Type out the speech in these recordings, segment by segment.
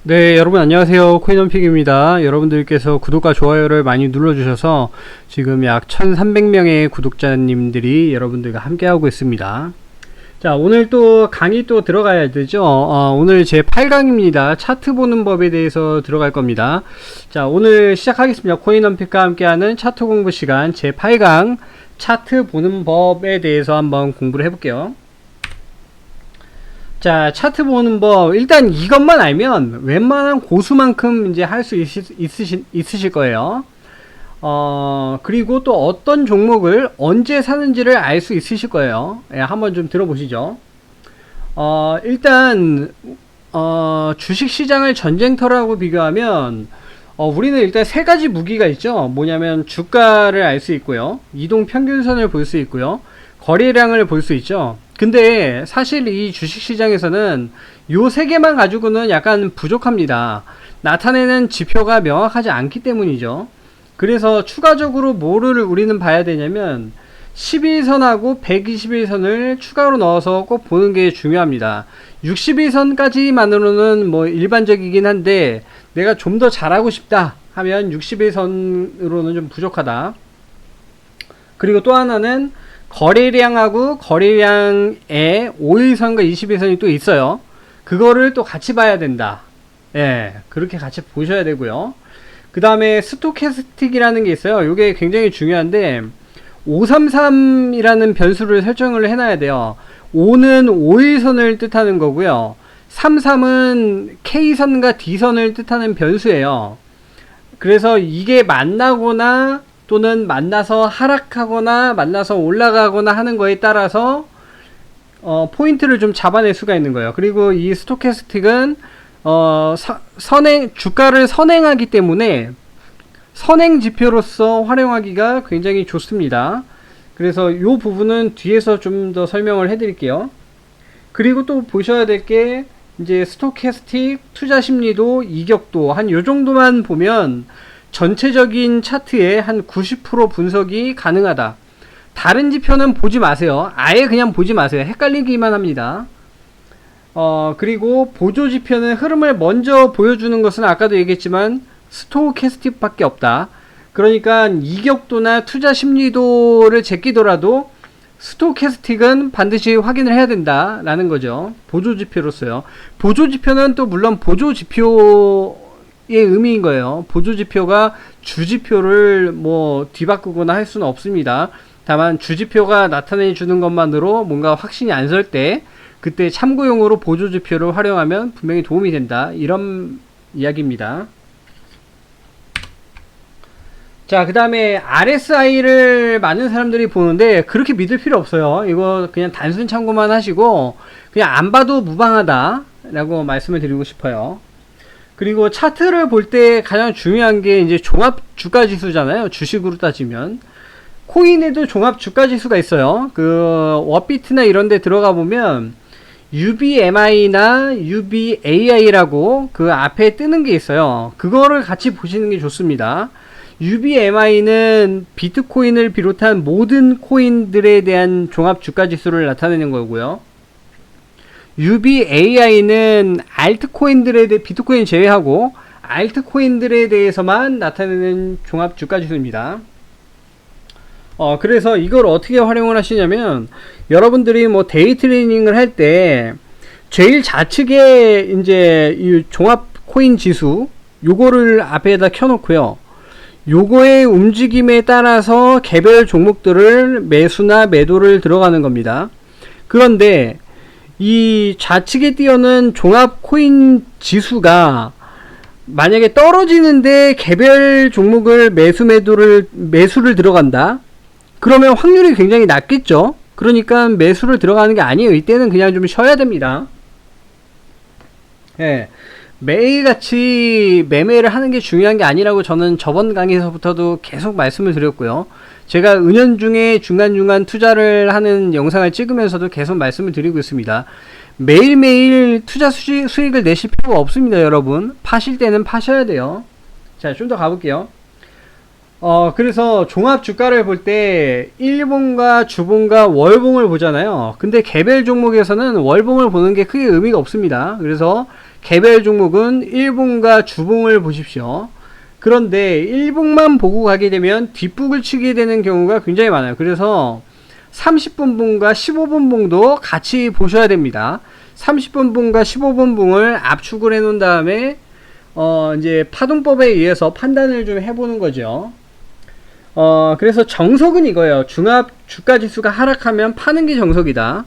네, 여러분 안녕하세요. 코인원픽입니다. 여러분들께서 구독과 좋아요를 많이 눌러주셔서 지금 약 1300명의 구독자님들이 여러분들과 함께하고 있습니다. 자, 오늘 또 강의 또 들어가야 되죠. 오늘 제 8강입니다. 차트 보는 법에 대해서 들어갈 겁니다. 자, 오늘 시작하겠습니다. 코인원픽과 함께하는 차트 공부 시간 제 8강 차트 보는 법에 대해서 한번 공부를 해볼게요. 자, 차트 보는 법, 일단 이것만 알면 웬만한 고수만큼 이제 할 수 있으실 거예요. 그리고 또 어떤 종목을 언제 사는지를 알 수 있으실 거예요. 예, 한번 좀 들어보시죠. 일단, 주식시장을 전쟁터라고 비교하면, 우리는 일단 세 가지 무기가 있죠. 뭐냐면 주가를 알 수 있고요. 이동평균선을 볼 수 있고요. 거래량을 볼 수 있죠. 근데 사실 이 주식시장에서는 요 세 개만 가지고는 약간 부족합니다. 나타내는 지표가 명확하지 않기 때문이죠. 그래서 추가적으로 뭐를 우리는 봐야 되냐면 11선하고 121선을 추가로 넣어서 꼭 보는 게 중요합니다. 61선까지만으로는 뭐 일반적이긴 한데 내가 좀 더 잘하고 싶다 하면 61선으로는 좀 부족하다. 그리고 또 하나는 거래량하고 거래량에 5일선과 21선이 또 있어요. 그거를 또 같이 봐야 된다. 예, 그렇게 같이 보셔야 되고요. 그 다음에 스토캐스틱이라는 게 있어요. 이게 굉장히 중요한데 533이라는 변수를 설정을 해놔야 돼요. 5는 5일선을 뜻하는 거고요. 33은 K선과 D선을 뜻하는 변수예요. 그래서 이게 만나거나 또는 만나서 하락하거나 만나서 올라가거나 하는 거에 따라서 포인트를 좀 잡아낼 수가 있는 거예요. 그리고 이 스토캐스틱은 주가를 선행하기 때문에 선행 지표로서 활용하기가 굉장히 좋습니다. 그래서 이 부분은 뒤에서 좀 더 설명을 해드릴게요. 그리고 또 보셔야 될 게 이제 스토캐스틱, 투자 심리도, 이격도 한 요 정도만 보면 전체적인 차트의 한 90% 분석이 가능하다. 다른 지표는 보지 마세요. 아예 그냥 보지 마세요. 헷갈리기만 합니다. 그리고 보조 지표는 흐름을 먼저 보여주는 것은 아까도 얘기했지만 스토캐스틱 밖에 없다. 그러니까 이격도나 투자 심리도를 제끼더라도 스토캐스틱은 반드시 확인을 해야 된다라는 거죠. 보조 지표로서요. 보조 지표는 또 물론 보조 지표 의 의미인 거예요. 보조 지표가 주지표를 뭐 뒤바꾸거나 할 수는 없습니다. 다만 주지표가 나타내 주는 것만으로 뭔가 확신이 안 설 때 그때 참고용으로 보조 지표를 활용하면 분명히 도움이 된다. 이런 이야기입니다. 자, 그 다음에 RSI를 많은 사람들이 보는데 그렇게 믿을 필요 없어요. 이거 그냥 단순 참고만 하시고 그냥 안 봐도 무방하다 라고 말씀을 드리고 싶어요. 그리고 차트를 볼 때 가장 중요한 게 이제 종합 주가 지수잖아요. 주식으로 따지면. 코인에도 종합 주가 지수가 있어요. 그 워비트나 이런 데 들어가 보면 UBMI나 UBAI라고 그 앞에 뜨는 게 있어요. 그거를 같이 보시는 게 좋습니다. UBMI는 비트코인을 비롯한 모든 코인들에 대한 종합 주가 지수를 나타내는 거고요. UBAI는 알트코인들에 대해 비트코인 제외하고 알트코인들에 대해서만 나타내는 종합 주가 지수입니다. 그래서 이걸 어떻게 활용을 하시냐면 여러분들이 뭐 데이 트레이닝을 할 때 제일 좌측에 이제 이 종합 코인 지수 요거를 앞에다 켜놓고요. 요거의 움직임에 따라서 개별 종목들을 매수나 매도를 들어가는 겁니다. 그런데 이 좌측에 띄어는 종합 코인 지수가 만약에 떨어지는데 개별 종목을 매수를 들어간다. 그러면 확률이 굉장히 낮겠죠. 그러니까 매수를 들어가는 게 아니에요. 이때는 그냥 좀 쉬어야 됩니다. 예. 매일같이 매매를 하는 게 중요한 게 아니라고 저는 저번 강의에서부터도 계속 말씀을 드렸고요. 제가 은연중에 중간중간 투자를 하는 영상을 찍으면서도 계속 말씀을 드리고 있습니다. 매일매일 투자 수익을 내실 필요가 없습니다. 여러분 파실 때는 파셔야 돼요. 자, 좀 더 가볼게요. 그래서 종합 주가를 볼 때 일봉과 주봉과 월봉을 보잖아요. 근데 개별 종목에서는 월봉을 보는 게 크게 의미가 없습니다. 그래서 개별 종목은 일봉과 주봉을 보십시오. 그런데 일봉만 보고 가게 되면 뒷북을 치게 되는 경우가 굉장히 많아요. 그래서 30분 봉과 15분 봉도 같이 보셔야 됩니다. 30분 봉과 15분 봉을 압축을 해 놓은 다음에 이제 파동법에 의해서 판단을 좀 해보는 거죠. 그래서 정석은 이거예요. 중합 주가지수가 하락하면 파는 게 정석이다.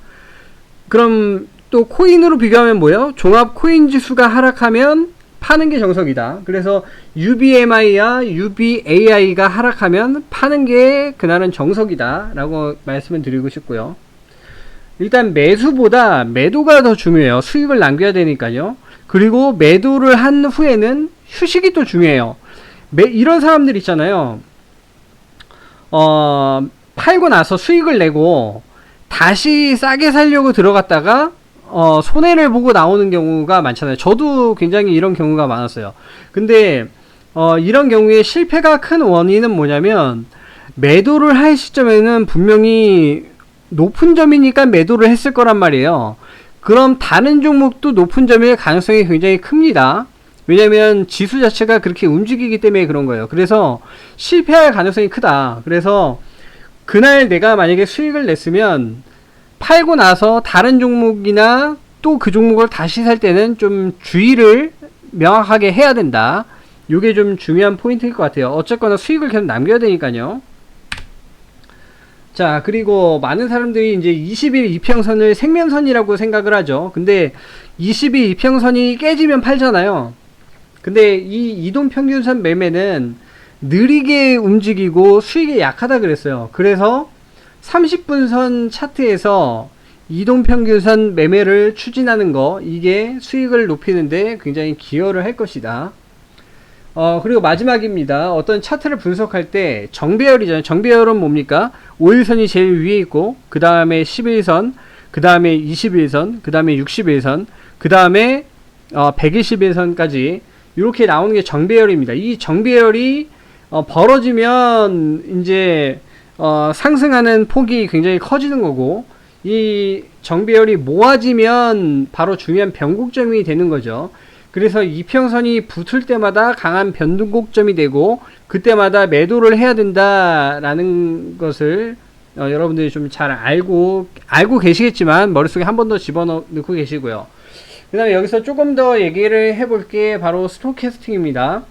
그럼 또 코인으로 비교하면 뭐예요? 종합 코인 지수가 하락하면 파는 게 정석이다. 그래서 UBMI와 UBAI가 하락하면 파는 게 그날은 정석이다 라고 말씀을 드리고 싶고요. 일단 매수보다 매도가 더 중요해요. 수익을 남겨야 되니까요. 그리고 매도를 한 후에는 휴식이 또 중요해요. 이런 사람들 있잖아요. 팔고 나서 수익을 내고 다시 싸게 살려고 들어갔다가 손해를 보고 나오는 경우가 많잖아요. 저도 굉장히 이런 경우가 많았어요. 근데 이런 경우에 실패가 큰 원인은 뭐냐면, 매도를 할 시점에는 분명히 높은 점이니까 매도를 했을 거란 말이에요. 그럼 다른 종목도 높은 점일 가능성이 굉장히 큽니다. 왜냐면 지수 자체가 그렇게 움직이기 때문에 그런 거예요. 그래서 실패할 가능성이 크다. 그래서 그날 내가 만약에 수익을 냈으면 팔고 나서 다른 종목이나 또 그 종목을 다시 살 때는 좀 주의를 명확하게 해야 된다. 요게 좀 중요한 포인트일 것 같아요. 어쨌거나 수익을 계속 남겨야 되니까요. 자, 그리고 많은 사람들이 이제 20일 이평선을 생명선이라고 생각을 하죠. 근데 20일 이평선이 깨지면 팔잖아요. 근데 이 이동평균선 매매는 느리게 움직이고 수익이 약하다 그랬어요. 그래서 30분선 차트에서 이동평균선 매매를 추진하는 거, 이게 수익을 높이는데 굉장히 기여를 할 것이다. 그리고 마지막입니다. 어떤 차트를 분석할 때 정배열이잖아요. 정배열은 뭡니까? 5일선이 제일 위에 있고, 그 다음에 11선, 그 다음에 21선, 그 다음에 61선, 그 다음에 121선까지 이렇게 나오는 게 정배열입니다. 이 정배열이 벌어지면 이제 상승하는 폭이 굉장히 커지는 거고, 이 정배열이 모아지면 바로 중요한 변곡점이 되는 거죠. 그래서 이평선이 붙을 때마다 강한 변곡점이 되고, 그때마다 매도를 해야 된다라는 것을 여러분들이 좀 잘 알고 계시겠지만 머릿속에 한 번 더 집어넣고 계시고요. 그 다음에 여기서 조금 더 얘기를 해볼 게 바로 스토캐스팅입니다.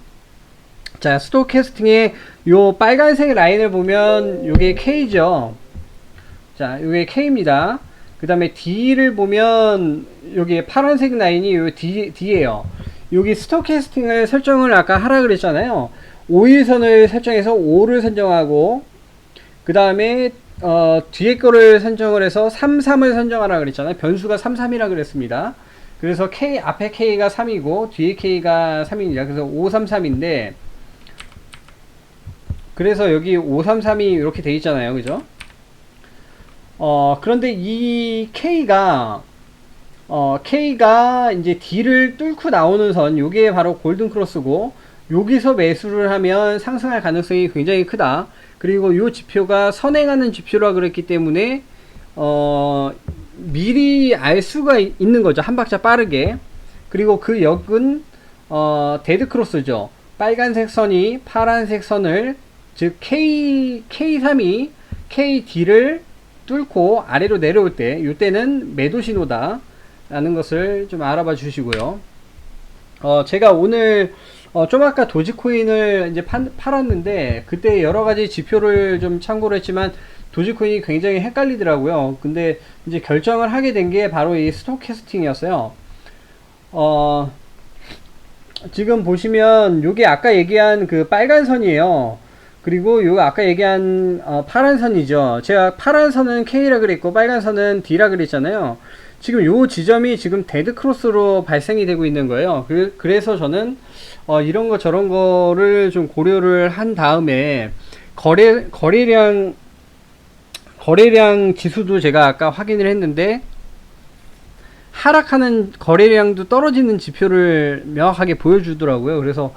자, 스토캐스팅의 요 빨간색 라인을 보면 요게 K죠. 자, 요게 K입니다. 그 다음에 D를 보면 여기 파란색 라인이 요 D예요. 여기 스토캐스팅을 설정을 아까 하라 그랬잖아요. 5일선을 설정해서 5를 선정하고, 그 다음에 뒤에 거를 선정을 해서 33을 선정하라 그랬잖아요. 변수가 33이라 그랬습니다. 그래서 앞에 K가 3이고 뒤에 K가 3입니다. 그래서 533인데, 그래서 여기 533이 이렇게 돼 있잖아요. 그죠? 그런데 이 K가 이제 D를 뚫고 나오는 선, 요게 바로 골든 크로스고, 여기서 매수를 하면 상승할 가능성이 굉장히 크다. 그리고 요 지표가 선행하는 지표라 그랬기 때문에 미리 알 수가 있는 거죠. 한 박자 빠르게. 그리고 그 역은 데드 크로스죠. 빨간색 선이 파란색 선을, 즉 K3이 KD를 뚫고 아래로 내려올 때, 이때는 매도 신호다 라는 것을 좀 알아봐 주시고요. 제가 오늘 좀 아까 도지코인을 이제 팔았는데, 그때 여러가지 지표를 좀 참고를 했지만 도지코인이 굉장히 헷갈리더라고요. 근데 이제 결정을 하게 된 게 바로 이 스토캐스팅이었어요. 지금 보시면 요게 아까 얘기한 그 빨간 선이에요. 그리고 요 아까 얘기한 파란 선이죠. 제가 파란 선은 K라 그랬고 빨간 선은 D라 그랬잖아요. 지금 요 지점이 지금 데드 크로스로 발생이 되고 있는 거예요. 그래서 저는 이런 거 저런 거를 좀 고려를 한 다음에 거래량 지수도 제가 아까 확인을 했는데, 하락하는 거래량도 떨어지는 지표를 명확하게 보여주더라고요. 그래서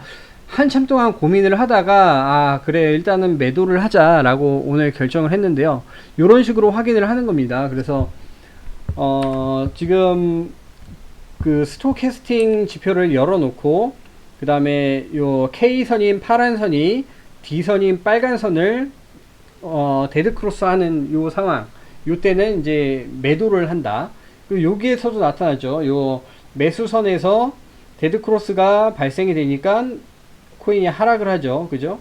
한참 동안 고민을 하다가 그래 일단은 매도를 하자라고 오늘 결정을 했는데요. 이런 식으로 확인을 하는 겁니다. 그래서 지금 그 스토캐스팅 지표를 열어놓고 그 다음에 요 K선인 파란 선이 D선인 빨간 선을 데드크로스 하는 요 상황, 요 때는 이제 매도를 한다. 그리고 여기에서도 나타나죠. 요 매수선에서 데드크로스가 발생이 되니까 코인이 하락을 하죠. 그죠?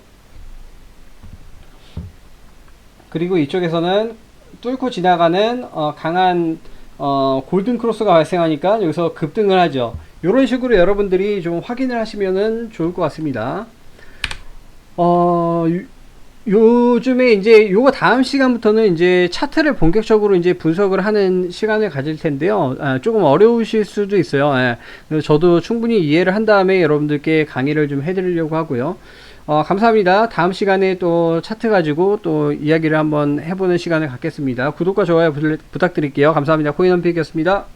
그리고 이쪽에서는 뚫고 지나가는 강한 골든 크로스가 발생하니까 여기서 급등을 하죠. 이런 식으로 여러분들이 좀 확인을 하시면은 좋을 것 같습니다. 요즘에 이제 요거 다음 시간부터는 이제 차트를 본격적으로 이제 분석을 하는 시간을 가질 텐데요. 조금 어려우실 수도 있어요. 그래서 저도 충분히 이해를 한 다음에 여러분들께 강의를 좀 해드리려고 하고요. 감사합니다. 다음 시간에 또 차트 가지고 또 이야기를 한번 해보는 시간을 갖겠습니다. 구독과 좋아요 부탁드릴게요. 감사합니다. 코인원픽이었습니다.